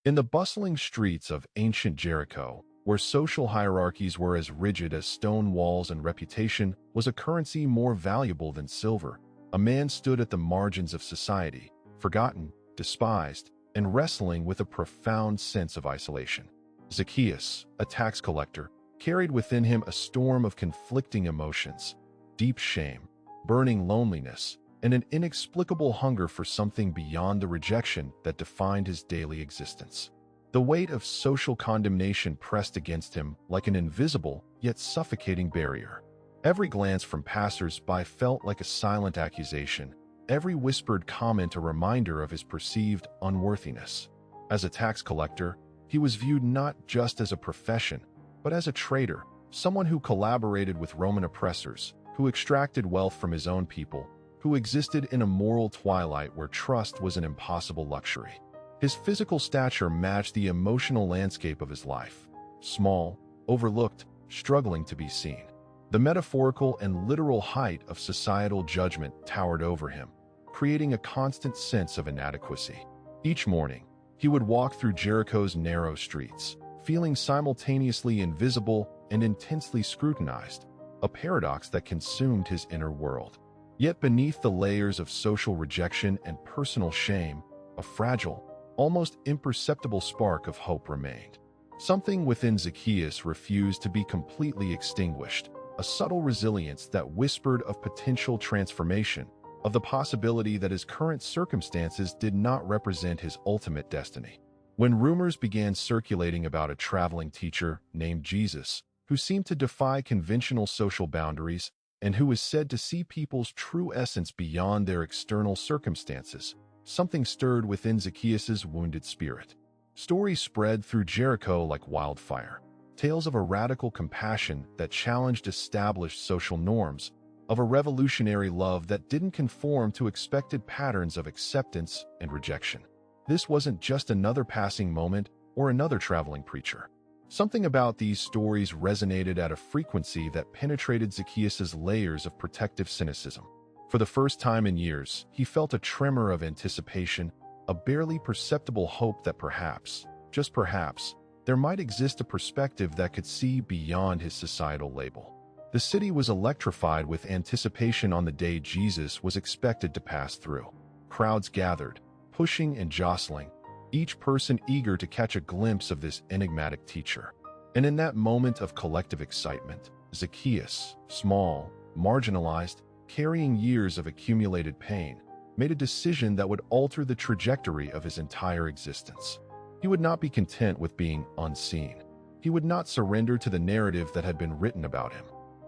In the bustling streets of ancient Jericho, where social hierarchies were as rigid as stone walls and reputation was a currency more valuable than silver, a man stood at the margins of society, forgotten, despised, and wrestling with a profound sense of isolation. Zacchaeus, a tax collector, carried within him a storm of conflicting emotions, deep shame, burning loneliness, and an inexplicable hunger for something beyond the rejection that defined his daily existence. The weight of social condemnation pressed against him like an invisible yet suffocating barrier. Every glance from passers-by felt like a silent accusation, every whispered comment a reminder of his perceived unworthiness. As a tax collector, he was viewed not just as a profession, but as a traitor, someone who collaborated with Roman oppressors, who extracted wealth from his own people, who existed in a moral twilight where trust was an impossible luxury. His physical stature matched the emotional landscape of his life, small, overlooked, struggling to be seen. The metaphorical and literal height of societal judgment towered over him, creating a constant sense of inadequacy. Each morning, he would walk through Jericho's narrow streets, feeling simultaneously invisible and intensely scrutinized, a paradox that consumed his inner world. Yet beneath the layers of social rejection and personal shame, a fragile, almost imperceptible spark of hope remained. Something within Zacchaeus refused to be completely extinguished, a subtle resilience that whispered of potential transformation, of the possibility that his current circumstances did not represent his ultimate destiny. When rumors began circulating about a traveling teacher named Jesus, who seemed to defy conventional social boundaries and who was said to see people's true essence beyond their external circumstances, something stirred within Zacchaeus' wounded spirit. Stories spread through Jericho like wildfire, tales of a radical compassion that challenged established social norms, of a revolutionary love that didn't conform to expected patterns of acceptance and rejection. This wasn't just another passing moment or another traveling preacher. Something about these stories resonated at a frequency that penetrated Zacchaeus' layers of protective cynicism. For the first time in years, he felt a tremor of anticipation, a barely perceptible hope that perhaps, just perhaps, there might exist a perspective that could see beyond his societal label. The city was electrified with anticipation on the day Jesus was expected to pass through. Crowds gathered, pushing and jostling, each person eager to catch a glimpse of this enigmatic teacher. And in that moment of collective excitement, Zacchaeus, small, marginalized, carrying years of accumulated pain, made a decision that would alter the trajectory of his entire existence. He would not be content with being unseen. He would not surrender to the narrative that had been written about him.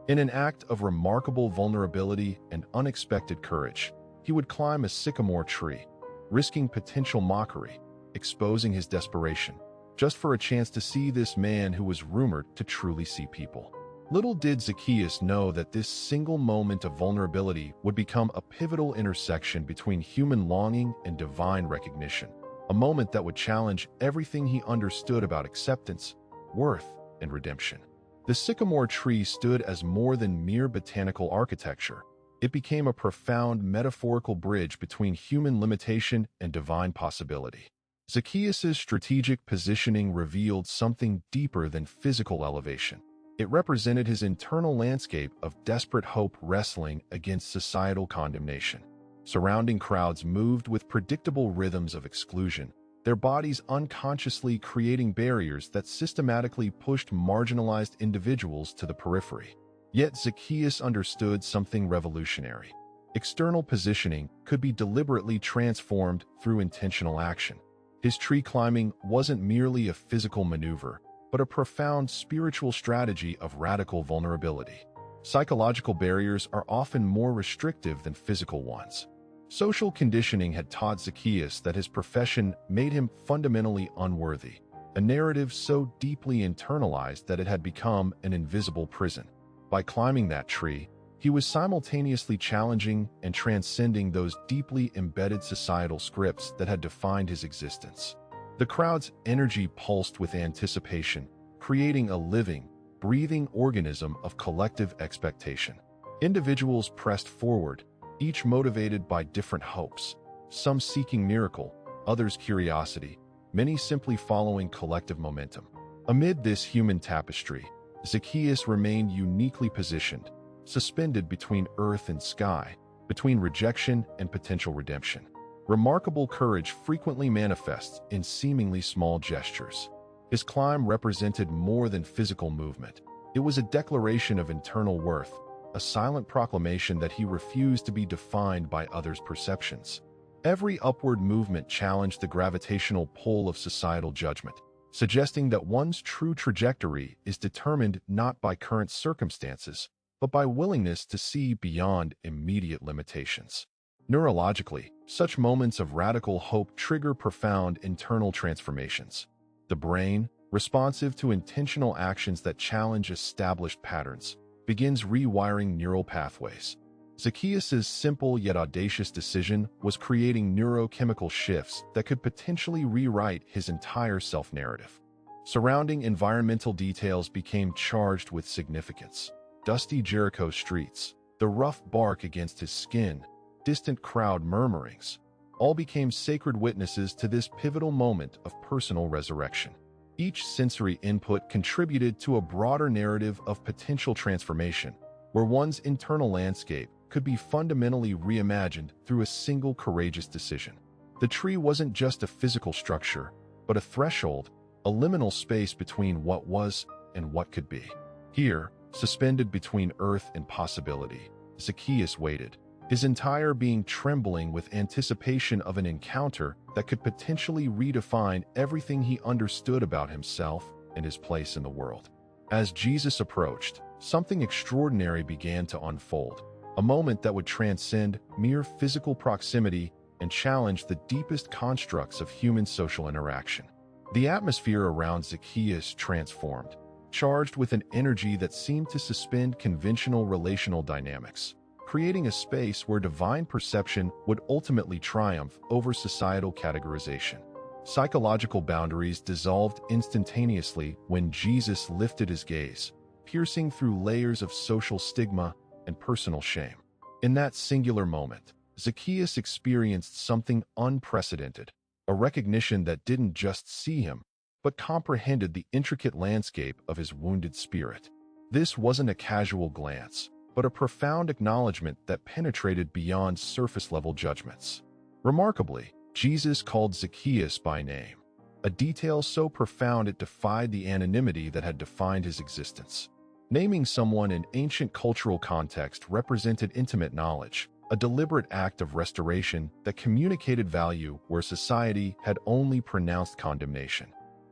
In an act of remarkable vulnerability and unexpected courage, he would climb a sycamore tree, risking potential mockery, exposing his desperation, just for a chance to see this man who was rumored to truly see people. Little did Zacchaeus know that this single moment of vulnerability would become a pivotal intersection between human longing and divine recognition, a moment that would challenge everything he understood about acceptance, worth, and redemption. The sycamore tree stood as more than mere botanical architecture. It became a profound metaphorical bridge between human limitation and divine possibility. Zacchaeus' strategic positioning revealed something deeper than physical elevation. It represented his internal landscape of desperate hope wrestling against societal condemnation. Surrounding crowds moved with predictable rhythms of exclusion, their bodies unconsciously creating barriers that systematically pushed marginalized individuals to the periphery. Yet Zacchaeus understood something revolutionary. External positioning could be deliberately transformed through intentional action. His tree climbing wasn't merely a physical maneuver, but a profound spiritual strategy of radical vulnerability. Psychological barriers are often more restrictive than physical ones. Social conditioning had taught Zacchaeus that his profession made him fundamentally unworthy, a narrative so deeply internalized that it had become an invisible prison. By climbing that tree, he was simultaneously challenging and transcending those deeply embedded societal scripts that had defined his existence. The crowd's energy pulsed with anticipation, creating a living, breathing organism of collective expectation. Individuals pressed forward, each motivated by different hopes, some seeking miracle, others curiosity, many simply following collective momentum. Amid this human tapestry, Zacchaeus remained uniquely positioned, suspended between earth and sky, between rejection and potential redemption. Remarkable courage frequently manifests in seemingly small gestures. His climb represented more than physical movement. It was a declaration of internal worth, a silent proclamation that he refused to be defined by others' perceptions. Every upward movement challenged the gravitational pull of societal judgment, suggesting that one's true trajectory is determined not by current circumstances, but by willingness to see beyond immediate limitations. Neurologically, such moments of radical hope trigger profound internal transformations. The brain, responsive to intentional actions that challenge established patterns, begins rewiring neural pathways. Zacchaeus' simple yet audacious decision was creating neurochemical shifts that could potentially rewrite his entire self-narrative. Surrounding environmental details became charged with significance. Dusty Jericho streets, the rough bark against his skin, distant crowd murmurings, all became sacred witnesses to this pivotal moment of personal resurrection. Each sensory input contributed to a broader narrative of potential transformation, where one's internal landscape could be fundamentally reimagined through a single courageous decision. The tree wasn't just a physical structure, but a threshold, a liminal space between what was and what could be. Here, suspended between earth and possibility, Zacchaeus waited, his entire being trembling with anticipation of an encounter that could potentially redefine everything he understood about himself and his place in the world. As Jesus approached, something extraordinary began to unfold, a moment that would transcend mere physical proximity and challenge the deepest constructs of human social interaction. The atmosphere around Zacchaeus transformed, charged with an energy that seemed to suspend conventional relational dynamics, creating a space where divine perception would ultimately triumph over societal categorization. Psychological boundaries dissolved instantaneously when Jesus lifted his gaze, piercing through layers of social stigma and personal shame. In that singular moment, Zacchaeus experienced something unprecedented, a recognition that didn't just see him, but comprehended the intricate landscape of his wounded spirit. This wasn't a casual glance, but a profound acknowledgement that penetrated beyond surface-level judgments. Remarkably, Jesus called Zacchaeus by name, a detail so profound it defied the anonymity that had defined his existence. Naming someone in ancient cultural context represented intimate knowledge, a deliberate act of restoration that communicated value where society had only pronounced condemnation.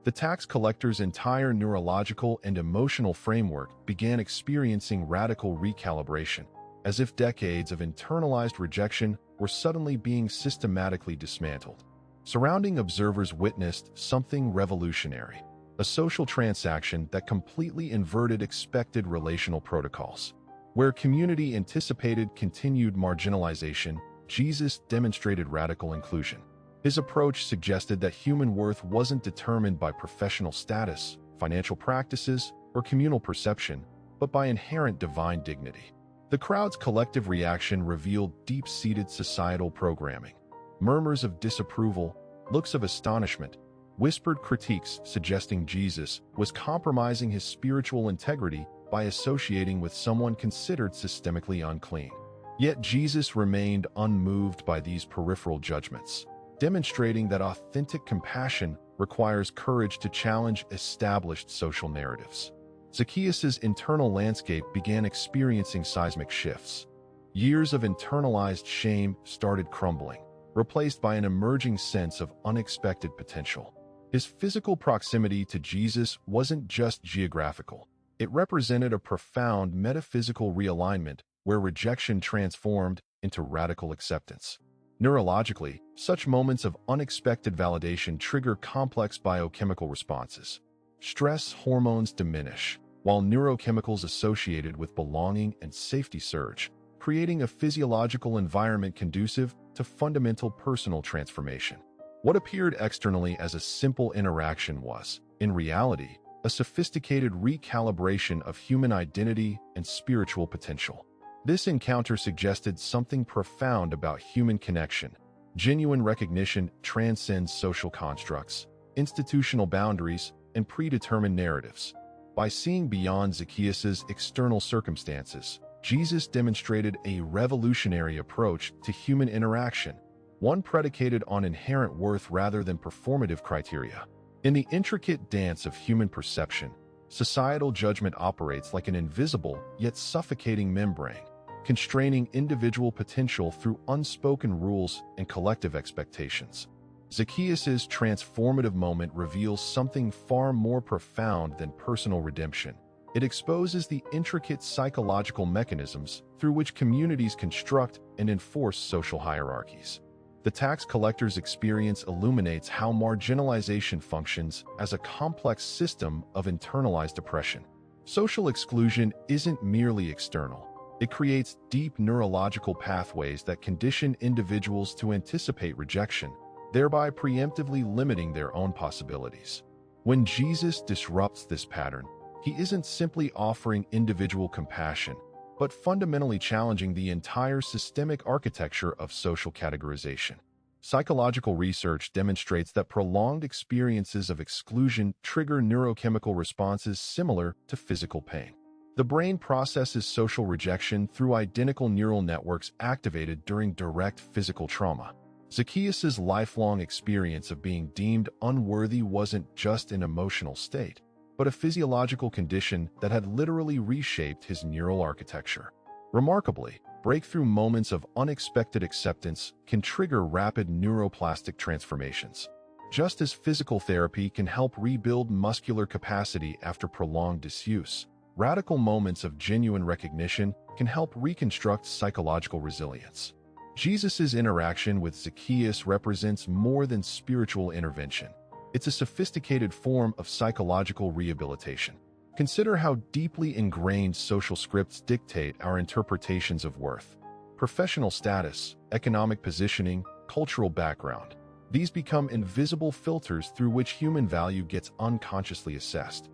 The tax collector's entire neurological and emotional framework began experiencing radical recalibration, as if decades of internalized rejection were suddenly being systematically dismantled. Surrounding observers witnessed something revolutionary, a social transaction that completely inverted expected relational protocols. Where community anticipated continued marginalization, Jesus demonstrated radical inclusion. His approach suggested that human worth wasn't determined by professional status, financial practices, or communal perception, but by inherent divine dignity. The crowd's collective reaction revealed deep-seated societal programming. Murmurs of disapproval, looks of astonishment, whispered critiques suggesting Jesus was compromising his spiritual integrity by associating with someone considered systemically unclean. Yet Jesus remained unmoved by these peripheral judgments, demonstrating that authentic compassion requires courage to challenge established social narratives. Zacchaeus' internal landscape began experiencing seismic shifts. Years of internalized shame started crumbling, replaced by an emerging sense of unexpected potential. His physical proximity to Jesus wasn't just geographical. It represented a profound metaphysical realignment where rejection transformed into radical acceptance. Neurologically, such moments of unexpected validation trigger complex biochemical responses. Stress hormones diminish, while neurochemicals associated with belonging and safety surge, creating a physiological environment conducive to fundamental personal transformation. What appeared externally as a simple interaction was, in reality, a sophisticated recalibration of human identity and spiritual potential. This encounter suggested something profound about human connection. Genuine recognition transcends social constructs, institutional boundaries, and predetermined narratives. By seeing beyond Zacchaeus' external circumstances, Jesus demonstrated a revolutionary approach to human interaction, one predicated on inherent worth rather than performative criteria. In the intricate dance of human perception, societal judgment operates like an invisible yet suffocating membrane, constraining individual potential through unspoken rules and collective expectations. Zacchaeus' transformative moment reveals something far more profound than personal redemption. It exposes the intricate psychological mechanisms through which communities construct and enforce social hierarchies. The tax collector's experience illuminates how marginalization functions as a complex system of internalized oppression. Social exclusion isn't merely external. It creates deep neurological pathways that condition individuals to anticipate rejection, thereby preemptively limiting their own possibilities. When Jesus disrupts this pattern, he isn't simply offering individual compassion, but fundamentally challenging the entire systemic architecture of social categorization. Psychological research demonstrates that prolonged experiences of exclusion trigger neurochemical responses similar to physical pain. The brain processes social rejection through identical neural networks activated during direct physical trauma. Zacchaeus' lifelong experience of being deemed unworthy wasn't just an emotional state, but a physiological condition that had literally reshaped his neural architecture. Remarkably, breakthrough moments of unexpected acceptance can trigger rapid neuroplastic transformations. Just as physical therapy can help rebuild muscular capacity after prolonged disuse, radical moments of genuine recognition can help reconstruct psychological resilience. Jesus' interaction with Zacchaeus represents more than spiritual intervention. It's a sophisticated form of psychological rehabilitation. Consider how deeply ingrained social scripts dictate our interpretations of worth. Professional status, economic positioning, cultural background. These become invisible filters through which human value gets unconsciously assessed.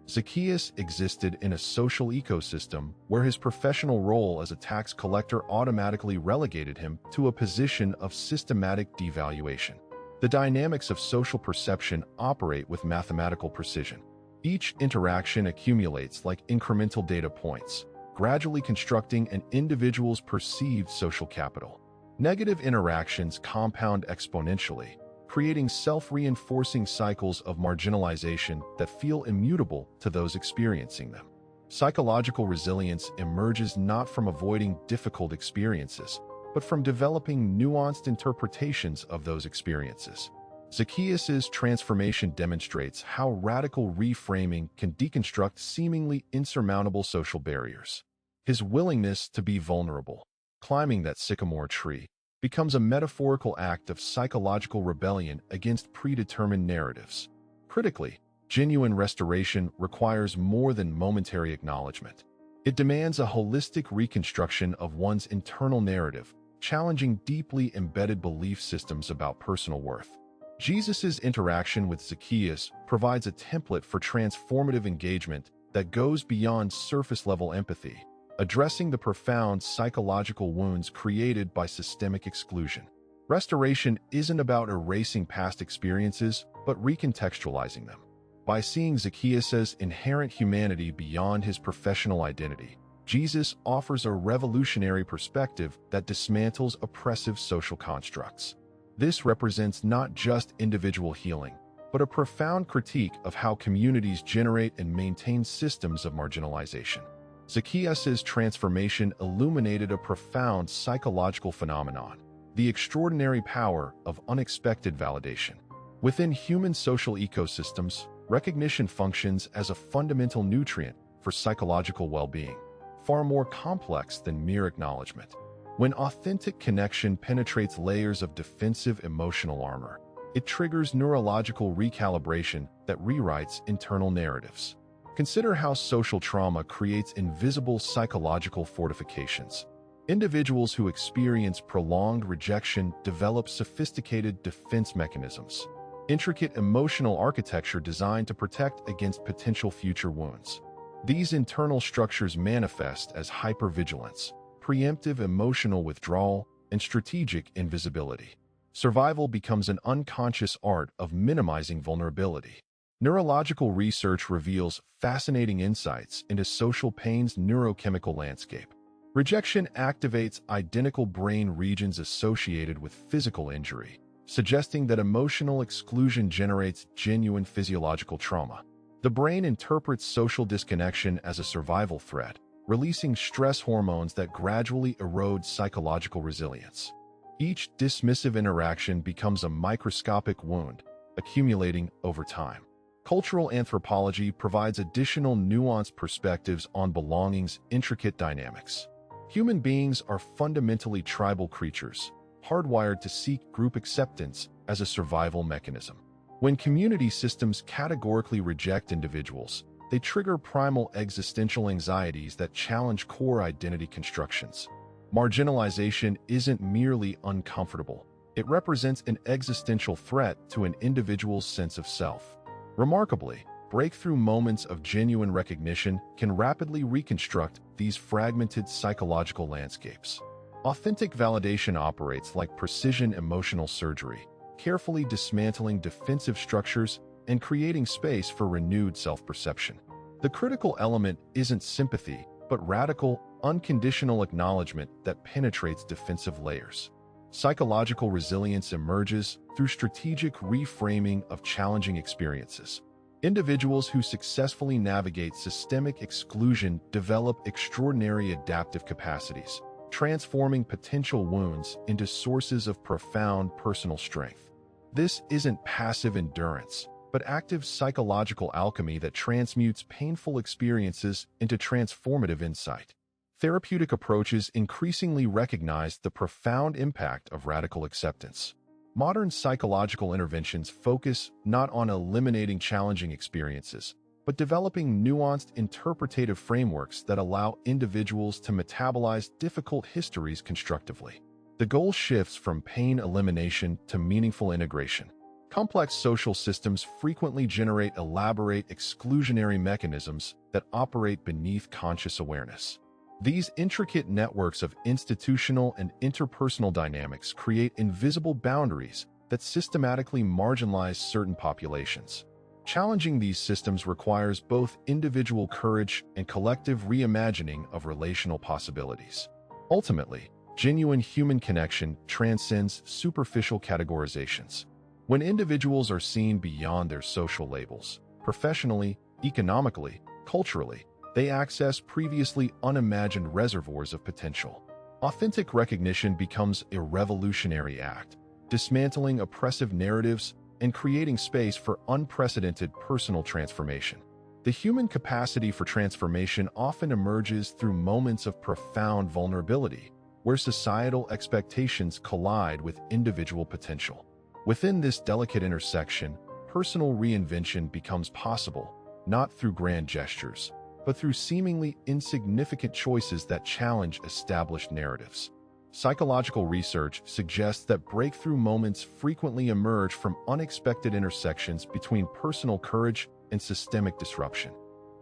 Zacchaeus existed in a social ecosystem where his professional role as a tax collector automatically relegated him to a position of systematic devaluation. The dynamics of social perception operate with mathematical precision. Each interaction accumulates like incremental data points, gradually constructing an individual's perceived social capital. Negative interactions compound exponentially, creating self-reinforcing cycles of marginalization that feel immutable to those experiencing them. Psychological resilience emerges not from avoiding difficult experiences, but from developing nuanced interpretations of those experiences. Zacchaeus' transformation demonstrates how radical reframing can deconstruct seemingly insurmountable social barriers. His willingness to be vulnerable, climbing that sycamore tree, becomes a metaphorical act of psychological rebellion against predetermined narratives. Critically, genuine restoration requires more than momentary acknowledgement. It demands a holistic reconstruction of one's internal narrative, challenging deeply embedded belief systems about personal worth. Jesus' interaction with Zacchaeus provides a template for transformative engagement that goes beyond surface-level empathy, addressing the profound psychological wounds created by systemic exclusion. Restoration isn't about erasing past experiences, but recontextualizing them. By seeing Zacchaeus' inherent humanity beyond his professional identity, Jesus offers a revolutionary perspective that dismantles oppressive social constructs. This represents not just individual healing, but a profound critique of how communities generate and maintain systems of marginalization. Zacchaeus' transformation illuminated a profound psychological phenomenon, the extraordinary power of unexpected validation. Within human social ecosystems, recognition functions as a fundamental nutrient for psychological well-being, far more complex than mere acknowledgement. When authentic connection penetrates layers of defensive emotional armor, it triggers neurological recalibration that rewrites internal narratives. Consider how social trauma creates invisible psychological fortifications. Individuals who experience prolonged rejection develop sophisticated defense mechanisms, intricate emotional architecture designed to protect against potential future wounds. These internal structures manifest as hypervigilance, preemptive emotional withdrawal, and strategic invisibility. Survival becomes an unconscious art of minimizing vulnerability. Neurological research reveals fascinating insights into social pain's neurochemical landscape. Rejection activates identical brain regions associated with physical injury, suggesting that emotional exclusion generates genuine physiological trauma. The brain interprets social disconnection as a survival threat, releasing stress hormones that gradually erode psychological resilience. Each dismissive interaction becomes a microscopic wound, accumulating over time. Cultural anthropology provides additional nuanced perspectives on belonging's intricate dynamics. Human beings are fundamentally tribal creatures, hardwired to seek group acceptance as a survival mechanism. When community systems categorically reject individuals, they trigger primal existential anxieties that challenge core identity constructions. Marginalization isn't merely uncomfortable. It represents an existential threat to an individual's sense of self. Remarkably, breakthrough moments of genuine recognition can rapidly reconstruct these fragmented psychological landscapes. Authentic validation operates like precision emotional surgery, carefully dismantling defensive structures and creating space for renewed self-perception. The critical element isn't sympathy, but radical, unconditional acknowledgement that penetrates defensive layers. Psychological resilience emerges through strategic reframing of challenging experiences. Individuals who successfully navigate systemic exclusion develop extraordinary adaptive capacities, transforming potential wounds into sources of profound personal strength. This isn't passive endurance, but active psychological alchemy that transmutes painful experiences into transformative insight. Therapeutic approaches increasingly recognize the profound impact of radical acceptance. Modern psychological interventions focus not on eliminating challenging experiences, but developing nuanced interpretative frameworks that allow individuals to metabolize difficult histories constructively. The goal shifts from pain elimination to meaningful integration. Complex social systems frequently generate elaborate exclusionary mechanisms that operate beneath conscious awareness. These intricate networks of institutional and interpersonal dynamics create invisible boundaries that systematically marginalize certain populations. Challenging these systems requires both individual courage and collective reimagining of relational possibilities. Ultimately, genuine human connection transcends superficial categorizations. When individuals are seen beyond their social labels, professionally, economically, culturally, they access previously unimagined reservoirs of potential. Authentic recognition becomes a revolutionary act, dismantling oppressive narratives and creating space for unprecedented personal transformation. The human capacity for transformation often emerges through moments of profound vulnerability, where societal expectations collide with individual potential. Within this delicate intersection, personal reinvention becomes possible, not through grand gestures, but through seemingly insignificant choices that challenge established narratives. Psychological research suggests that breakthrough moments frequently emerge from unexpected intersections between personal courage and systemic disruption.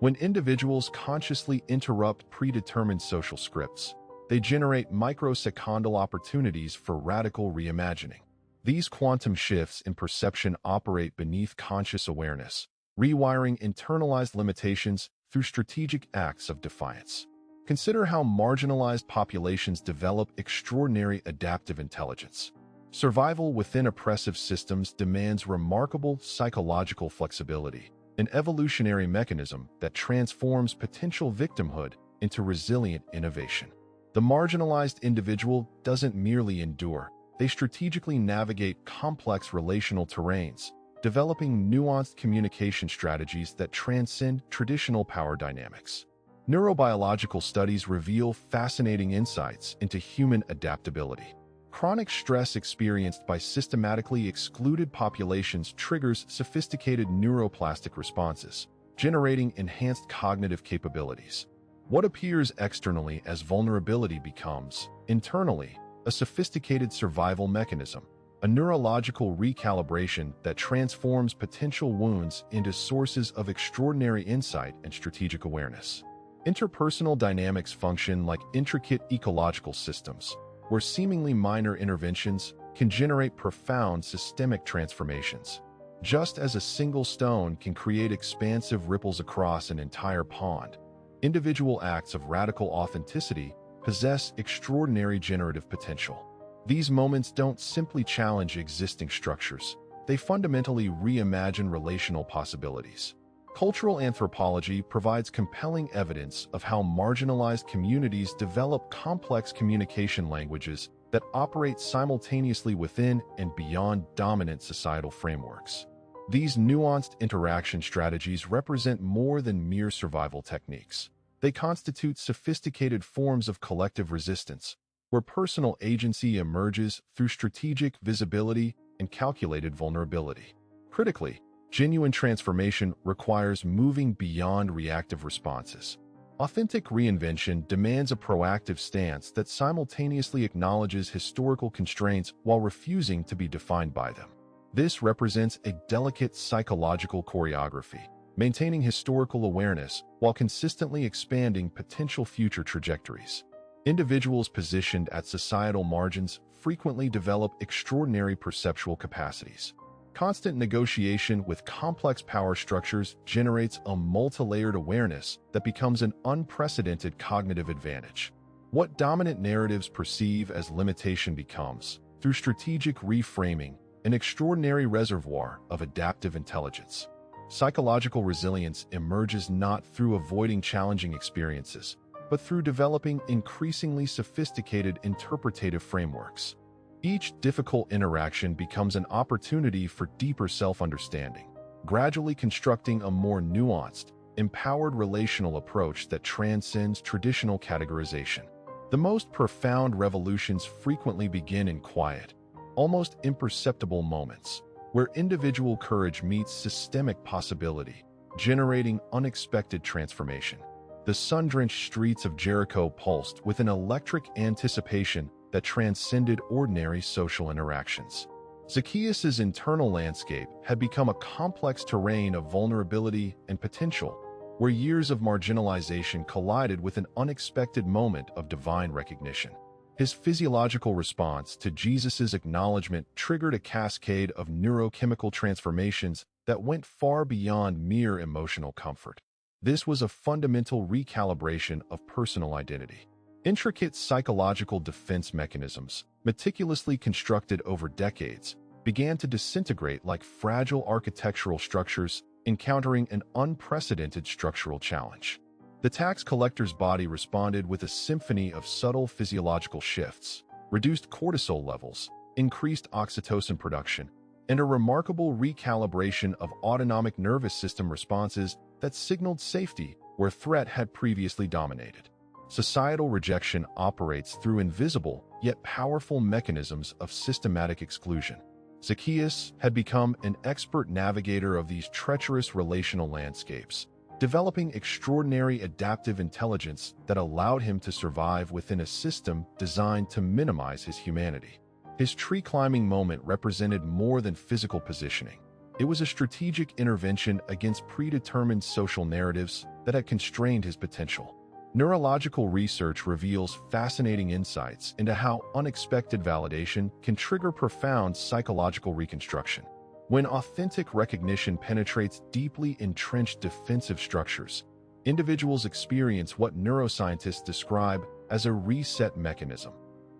When individuals consciously interrupt predetermined social scripts, they generate microsecondal opportunities for radical reimagining. These quantum shifts in perception operate beneath conscious awareness, rewiring internalized limitations through strategic acts of defiance. Consider how marginalized populations develop extraordinary adaptive intelligence. Survival within oppressive systems demands remarkable psychological flexibility, an evolutionary mechanism that transforms potential victimhood into resilient innovation. The marginalized individual doesn't merely endure, they strategically navigate complex relational terrains, developing nuanced communication strategies that transcend traditional power dynamics. Neurobiological studies reveal fascinating insights into human adaptability. Chronic stress experienced by systematically excluded populations triggers sophisticated neuroplastic responses, generating enhanced cognitive capabilities. What appears externally as vulnerability becomes, internally, a sophisticated survival mechanism, a neurological recalibration that transforms potential wounds into sources of extraordinary insight and strategic awareness. Interpersonal dynamics function like intricate ecological systems, where seemingly minor interventions can generate profound systemic transformations. Just as a single stone can create expansive ripples across an entire pond, individual acts of radical authenticity possess extraordinary generative potential. These moments don't simply challenge existing structures. They fundamentally reimagine relational possibilities. Cultural anthropology provides compelling evidence of how marginalized communities develop complex communication languages that operate simultaneously within and beyond dominant societal frameworks. These nuanced interaction strategies represent more than mere survival techniques. They constitute sophisticated forms of collective resistance, where personal agency emerges through strategic visibility and calculated vulnerability. Critically, genuine transformation requires moving beyond reactive responses. Authentic reinvention demands a proactive stance that simultaneously acknowledges historical constraints while refusing to be defined by them. This represents a delicate psychological choreography, maintaining historical awareness while consistently expanding potential future trajectories. Individuals positioned at societal margins frequently develop extraordinary perceptual capacities. Constant negotiation with complex power structures generates a multi-layered awareness that becomes an unprecedented cognitive advantage. What dominant narratives perceive as limitation becomes, through strategic reframing, an extraordinary reservoir of adaptive intelligence. Psychological resilience emerges not through avoiding challenging experiences, but through developing increasingly sophisticated interpretative frameworks. Each difficult interaction becomes an opportunity for deeper self-understanding, gradually constructing a more nuanced, empowered relational approach that transcends traditional categorization. The most profound revolutions frequently begin in quiet, almost imperceptible moments, where individual courage meets systemic possibility, generating unexpected transformation. The sun-drenched streets of Jericho pulsed with an electric anticipation that transcended ordinary social interactions. Zacchaeus' internal landscape had become a complex terrain of vulnerability and potential, where years of marginalization collided with an unexpected moment of divine recognition. His physiological response to Jesus' acknowledgement triggered a cascade of neurochemical transformations that went far beyond mere emotional comfort. This was a fundamental recalibration of personal identity. Intricate psychological defense mechanisms, meticulously constructed over decades, began to disintegrate like fragile architectural structures encountering an unprecedented structural challenge. The tax collector's body responded with a symphony of subtle physiological shifts, reduced cortisol levels, increased oxytocin production, and a remarkable recalibration of autonomic nervous system responses that signaled safety where threat had previously dominated. Societal rejection operates through invisible yet powerful mechanisms of systematic exclusion. Zacchaeus had become an expert navigator of these treacherous relational landscapes, developing extraordinary adaptive intelligence that allowed him to survive within a system designed to minimize his humanity. His tree-climbing moment represented more than physical positioning. It was a strategic intervention against predetermined social narratives that had constrained his potential. Neurological research reveals fascinating insights into how unexpected validation can trigger profound psychological reconstruction. When authentic recognition penetrates deeply entrenched defensive structures, individuals experience what neuroscientists describe as a reset mechanism,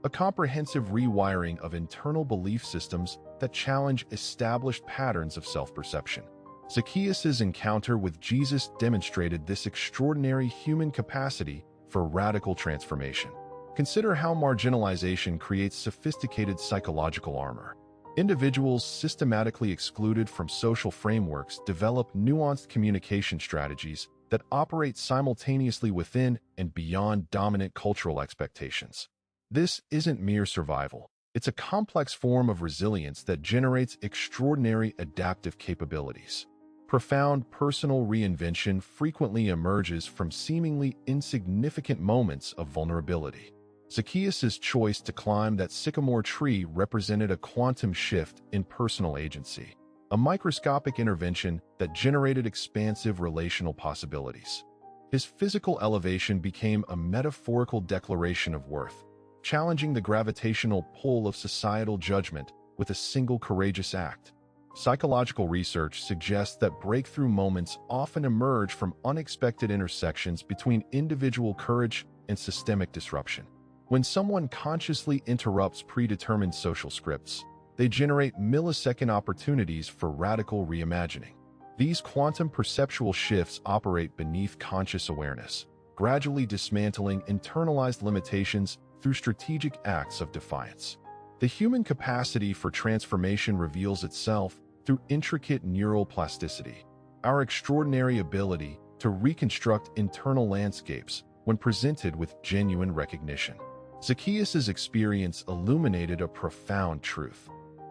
a comprehensive rewiring of internal belief systems that challenge established patterns of self-perception. Zacchaeus' encounter with Jesus demonstrated this extraordinary human capacity for radical transformation. Consider how marginalization creates sophisticated psychological armor. Individuals systematically excluded from social frameworks develop nuanced communication strategies that operate simultaneously within and beyond dominant cultural expectations. This isn't mere survival. It's a complex form of resilience that generates extraordinary adaptive capabilities. Profound personal reinvention frequently emerges from seemingly insignificant moments of vulnerability. Zacchaeus' choice to climb that sycamore tree represented a quantum shift in personal agency, a microscopic intervention that generated expansive relational possibilities. His physical elevation became a metaphorical declaration of worth, challenging the gravitational pull of societal judgment with a single courageous act. Psychological research suggests that breakthrough moments often emerge from unexpected intersections between individual courage and systemic disruption. When someone consciously interrupts predetermined social scripts, they generate millisecond opportunities for radical reimagining. These quantum perceptual shifts operate beneath conscious awareness, gradually dismantling internalized limitations through strategic acts of defiance. The human capacity for transformation reveals itself through intricate neural plasticity, our extraordinary ability to reconstruct internal landscapes when presented with genuine recognition. Zacchaeus' experience illuminated a profound truth.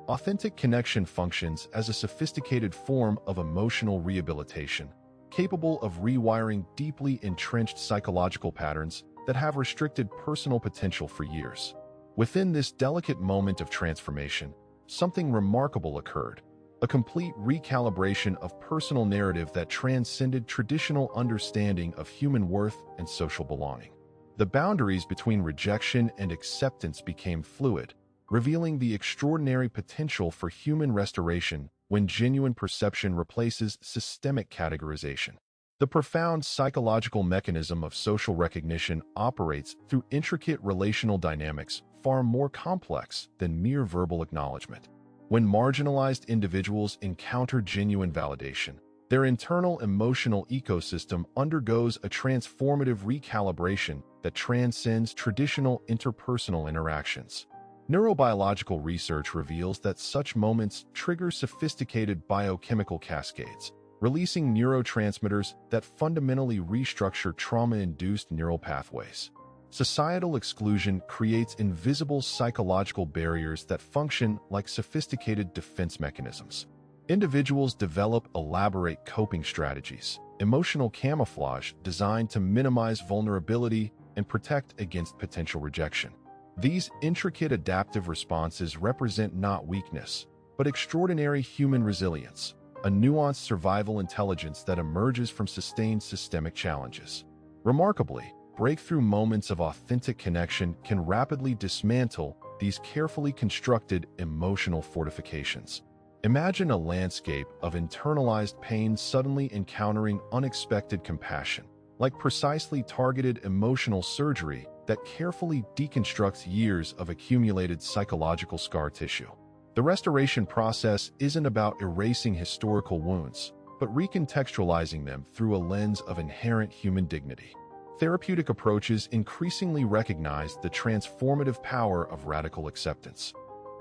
Authentic connection functions as a sophisticated form of emotional rehabilitation, capable of rewiring deeply entrenched psychological patterns that have restricted personal potential for years. Within this delicate moment of transformation, something remarkable occurred, a complete recalibration of personal narrative that transcended traditional understanding of human worth and social belonging. The boundaries between rejection and acceptance became fluid, revealing the extraordinary potential for human restoration when genuine perception replaces systemic categorization. The profound psychological mechanism of social recognition operates through intricate relational dynamics far more complex than mere verbal acknowledgement. When marginalized individuals encounter genuine validation, their internal emotional ecosystem undergoes a transformative recalibration that transcends traditional interpersonal interactions. Neurobiological research reveals that such moments trigger sophisticated biochemical cascades, releasing neurotransmitters that fundamentally restructure trauma-induced neural pathways. Societal exclusion creates invisible psychological barriers that function like sophisticated defense mechanisms. Individuals develop elaborate coping strategies, emotional camouflage designed to minimize vulnerability and protect against potential rejection. These intricate adaptive responses represent not weakness, but extraordinary human resilience, a nuanced survival intelligence that emerges from sustained systemic challenges. Remarkably, breakthrough moments of authentic connection can rapidly dismantle these carefully constructed emotional fortifications. Imagine a landscape of internalized pain suddenly encountering unexpected compassion, like precisely targeted emotional surgery that carefully deconstructs years of accumulated psychological scar tissue. The restoration process isn't about erasing historical wounds, but recontextualizing them through a lens of inherent human dignity. Therapeutic approaches increasingly recognize the transformative power of radical acceptance.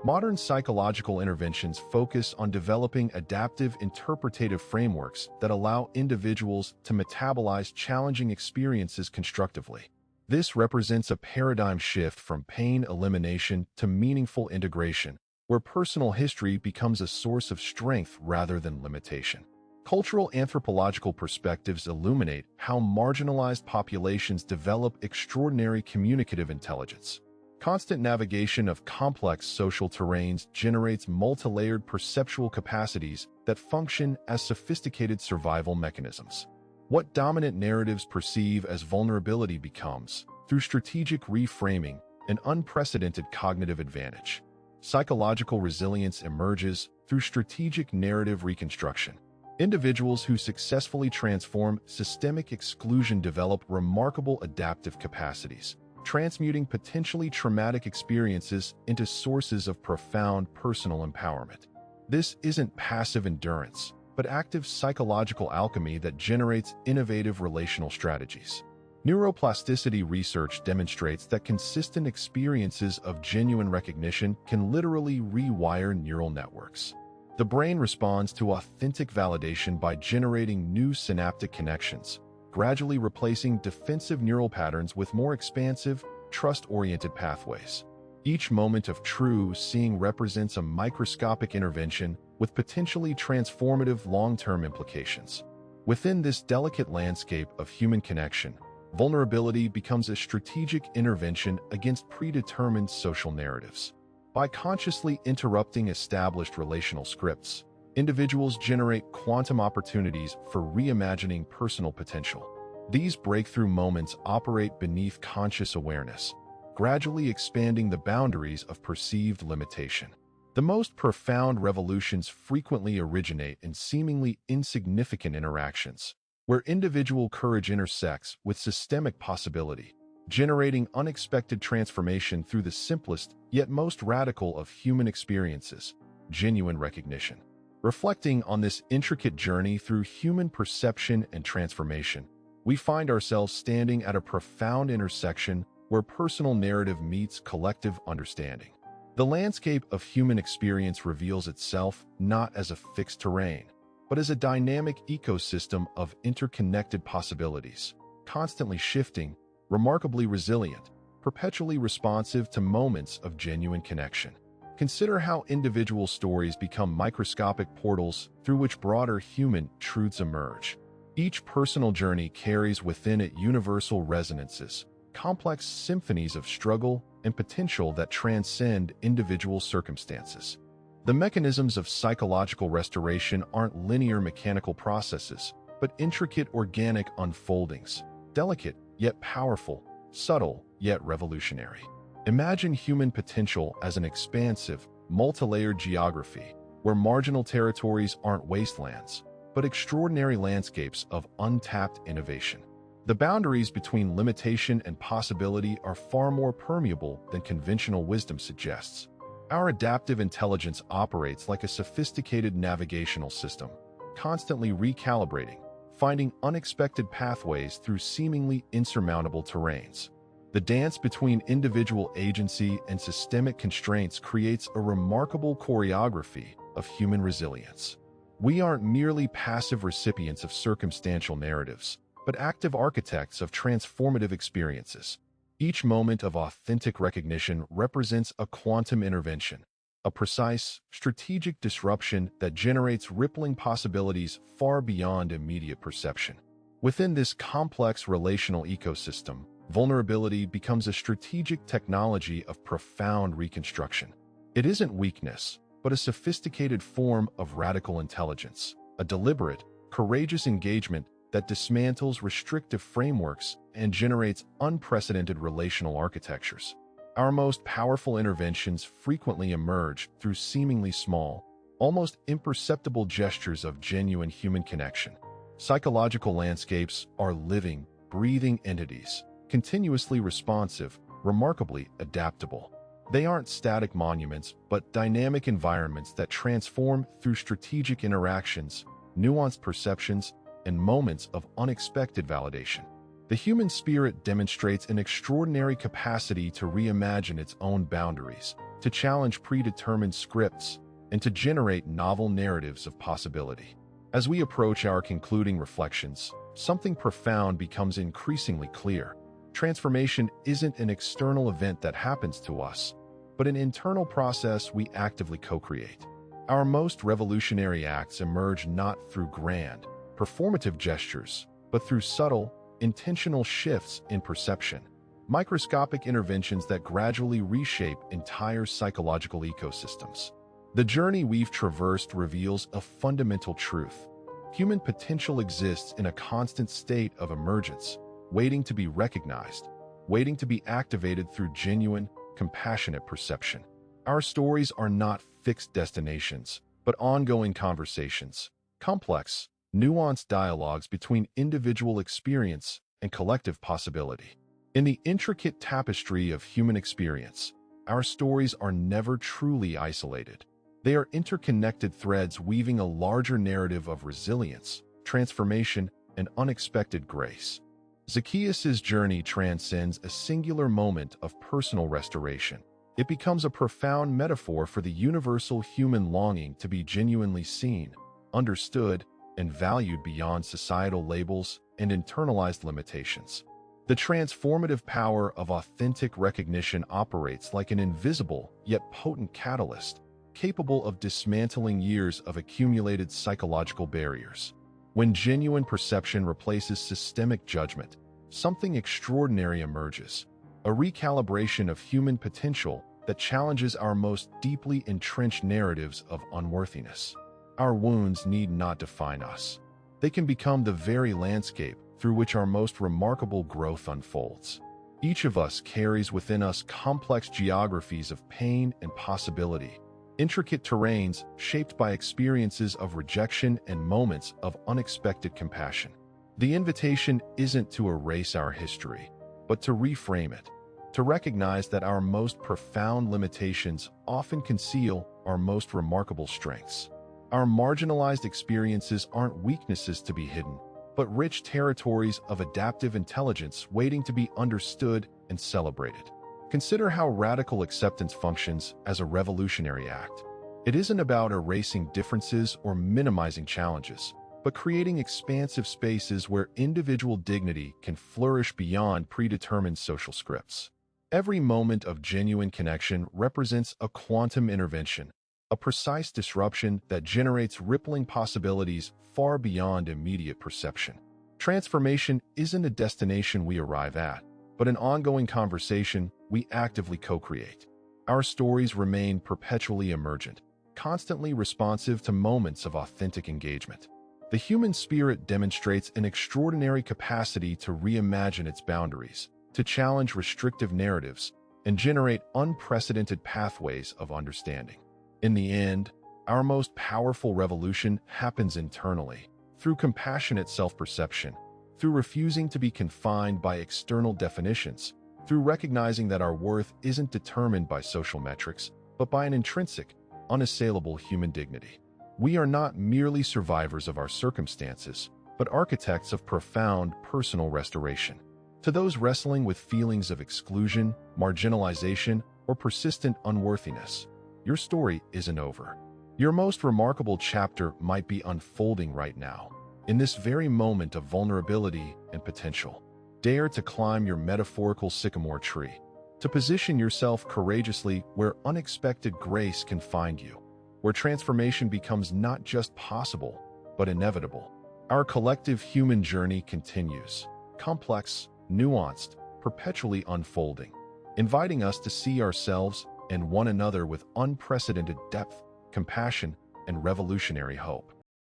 Modern psychological interventions focus on developing adaptive interpretative frameworks that allow individuals to metabolize challenging experiences constructively. This represents a paradigm shift from pain elimination to meaningful integration, where personal history becomes a source of strength rather than limitation. Cultural anthropological perspectives illuminate how marginalized populations develop extraordinary communicative intelligence. Constant navigation of complex social terrains generates multi-layered perceptual capacities that function as sophisticated survival mechanisms. What dominant narratives perceive as vulnerability becomes, through strategic reframing, an unprecedented cognitive advantage. Psychological resilience emerges through strategic narrative reconstruction. Individuals who successfully transform systemic exclusion develop remarkable adaptive capacities, transmuting potentially traumatic experiences into sources of profound personal empowerment. This isn't passive endurance, but active psychological alchemy that generates innovative relational strategies. Neuroplasticity research demonstrates that consistent experiences of genuine recognition can literally rewire neural networks. The brain responds to authentic validation by generating new synaptic connections, gradually replacing defensive neural patterns with more expansive, trust-oriented pathways. Each moment of true seeing represents a microscopic intervention with potentially transformative long-term implications. Within this delicate landscape of human connection, vulnerability becomes a strategic intervention against predetermined social narratives. By consciously interrupting established relational scripts, individuals generate quantum opportunities for reimagining personal potential. These breakthrough moments operate beneath conscious awareness, gradually expanding the boundaries of perceived limitation. The most profound revolutions frequently originate in seemingly insignificant interactions, where individual courage intersects with systemic possibility, generating unexpected transformation through the simplest yet most radical of human experiences, genuine recognition. Reflecting on this intricate journey through human perception and transformation, we find ourselves standing at a profound intersection where personal narrative meets collective understanding. The landscape of human experience reveals itself not as a fixed terrain, but as a dynamic ecosystem of interconnected possibilities, constantly shifting, remarkably resilient, perpetually responsive to moments of genuine connection. Consider how individual stories become microscopic portals through which broader human truths emerge. Each personal journey carries within it universal resonances, complex symphonies of struggle and potential that transcend individual circumstances. The mechanisms of psychological restoration aren't linear mechanical processes, but intricate organic unfoldings, delicate yet powerful, subtle yet revolutionary. Imagine human potential as an expansive, multi-layered geography, where marginal territories aren't wastelands, but extraordinary landscapes of untapped innovation. The boundaries between limitation and possibility are far more permeable than conventional wisdom suggests. Our adaptive intelligence operates like a sophisticated navigational system, constantly recalibrating, finding unexpected pathways through seemingly insurmountable terrains. The dance between individual agency and systemic constraints creates a remarkable choreography of human resilience. We aren't merely passive recipients of circumstantial narratives, but active architects of transformative experiences. Each moment of authentic recognition represents a quantum intervention, a precise, strategic disruption that generates rippling possibilities far beyond immediate perception. Within this complex relational ecosystem, vulnerability becomes a strategic technology of profound reconstruction. It isn't weakness, but a sophisticated form of radical intelligence, a deliberate, courageous engagement that dismantles restrictive frameworks and generates unprecedented relational architectures. Our most powerful interventions frequently emerge through seemingly small, almost imperceptible gestures of genuine human connection. Psychological landscapes are living, breathing entities, continuously responsive, remarkably adaptable. They aren't static monuments, but dynamic environments that transform through strategic interactions, nuanced perceptions, and moments of unexpected validation. The human spirit demonstrates an extraordinary capacity to reimagine its own boundaries, to challenge predetermined scripts, and to generate novel narratives of possibility. As we approach our concluding reflections, something profound becomes increasingly clear. Transformation isn't an external event that happens to us, but an internal process we actively co-create. Our most revolutionary acts emerge not through grand, performative gestures, but through subtle, intentional shifts in perception, microscopic interventions that gradually reshape entire psychological ecosystems. The journey we've traversed reveals a fundamental truth. Human potential exists in a constant state of emergence, waiting to be recognized, waiting to be activated through genuine, compassionate perception. Our stories are not fixed destinations, but ongoing conversations, complex, nuanced dialogues between individual experience and collective possibility. In the intricate tapestry of human experience, our stories are never truly isolated. They are interconnected threads weaving a larger narrative of resilience, transformation, and unexpected grace. Zacchaeus' journey transcends a singular moment of personal restoration. It becomes a profound metaphor for the universal human longing to be genuinely seen, understood, and valued beyond societal labels and internalized limitations. The transformative power of authentic recognition operates like an invisible yet potent catalyst, capable of dismantling years of accumulated psychological barriers. When genuine perception replaces systemic judgment, something extraordinary emerges, a recalibration of human potential that challenges our most deeply entrenched narratives of unworthiness. Our wounds need not define us. They can become the very landscape through which our most remarkable growth unfolds. Each of us carries within us complex geographies of pain and possibility, intricate terrains shaped by experiences of rejection and moments of unexpected compassion. The invitation isn't to erase our history, but to reframe it, to recognize that our most profound limitations often conceal our most remarkable strengths. Our marginalized experiences aren't weaknesses to be hidden, but rich territories of adaptive intelligence waiting to be understood and celebrated. Consider how radical acceptance functions as a revolutionary act. It isn't about erasing differences or minimizing challenges, but creating expansive spaces where individual dignity can flourish beyond predetermined social scripts. Every moment of genuine connection represents a quantum intervention, a precise disruption that generates rippling possibilities far beyond immediate perception. Transformation isn't a destination we arrive at, but an ongoing conversation we actively co-create. Our stories remain perpetually emergent, constantly responsive to moments of authentic engagement. The human spirit demonstrates an extraordinary capacity to reimagine its boundaries, to challenge restrictive narratives, and generate unprecedented pathways of understanding. In the end, our most powerful revolution happens internally, through compassionate self-perception, through refusing to be confined by external definitions, through recognizing that our worth isn't determined by social metrics, but by an intrinsic, unassailable human dignity. We are not merely survivors of our circumstances, but architects of profound personal restoration. To those wrestling with feelings of exclusion, marginalization, or persistent unworthiness, your story isn't over. Your most remarkable chapter might be unfolding right now, in this very moment of vulnerability and potential. Dare to climb your metaphorical sycamore tree, to position yourself courageously where unexpected grace can find you, where transformation becomes not just possible, but inevitable. Our collective human journey continues, complex, nuanced, perpetually unfolding, inviting us to see ourselves and one another with unprecedented depth, compassion, and revolutionary hope.